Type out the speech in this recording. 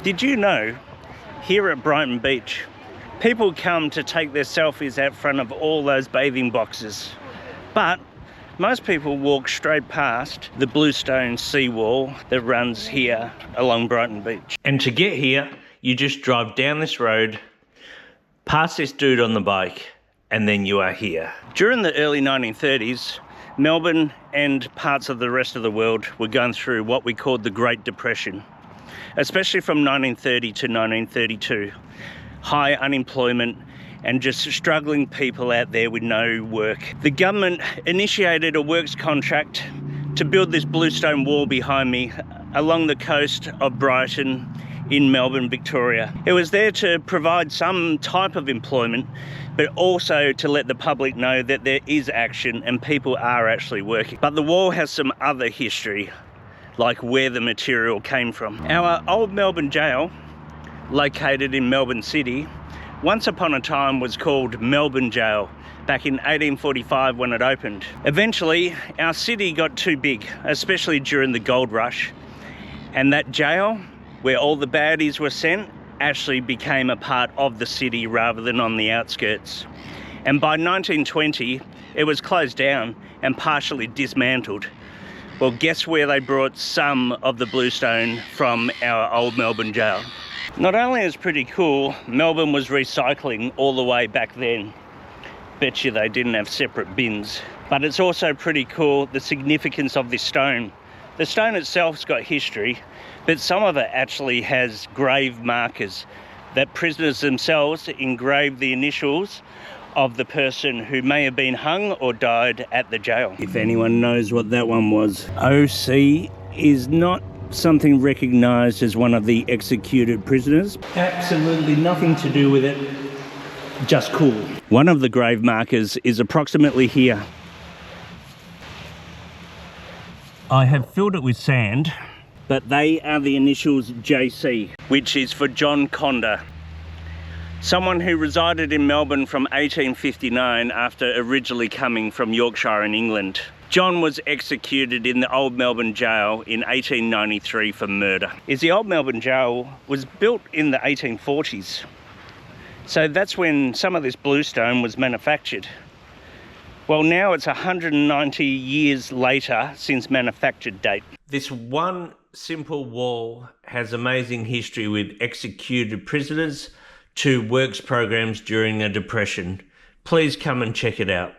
Did you know, here at Brighton Beach, people come to take their selfies out front of all those bathing boxes, but most people walk straight past the bluestone seawall that runs here along Brighton Beach. And to get here, you just drive down this road, past this dude on the bike, and then you are here. During the early 1930s, Melbourne and parts of the rest of the world were going through what we called the Great Depression, especially from 1930 to 1932. High unemployment and just struggling people out there with no work. The government initiated a works contract to build this bluestone wall behind me along the coast of Brighton in Melbourne, Victoria. It was there to provide some type of employment, but also to let the public know that there is action and people are actually working. But the wall has some other history, like where the material came from. Our old Melbourne jail, located in Melbourne City, once upon a time was called Melbourne Jail back in 1845 when it opened. Eventually, our city got too big, especially during the gold rush, and that jail, where all the baddies were sent, actually became a part of the city rather than on the outskirts. And by 1920, it was closed down and partially dismantled. Well, guess where they brought some of the bluestone from our old Melbourne jail? Not only is it pretty cool, Melbourne was recycling all the way back then. Bet you they didn't have separate bins. But it's also pretty cool, the significance of this stone. The stone itself's got history, but some of it actually has grave markers that prisoners themselves engraved the initials of the person who may have been hung or died at the jail. If anyone knows what that one was, OC is not something recognised as one of the executed prisoners. Absolutely nothing to do with it, just cool. One of the grave markers is approximately here. I have filled it with sand, but they are the initials JC, which is for John Conda, someone who resided in Melbourne from 1859 after originally coming from Yorkshire in England. John was executed in the old Melbourne jail in 1893 for murder. The old Melbourne jail was built in the 1840s, so that's when some of this bluestone was manufactured. Well, now it's 190 years later since manufactured date. This one simple wall has amazing history with executed prisoners to works programs during a depression. Please come and check it out.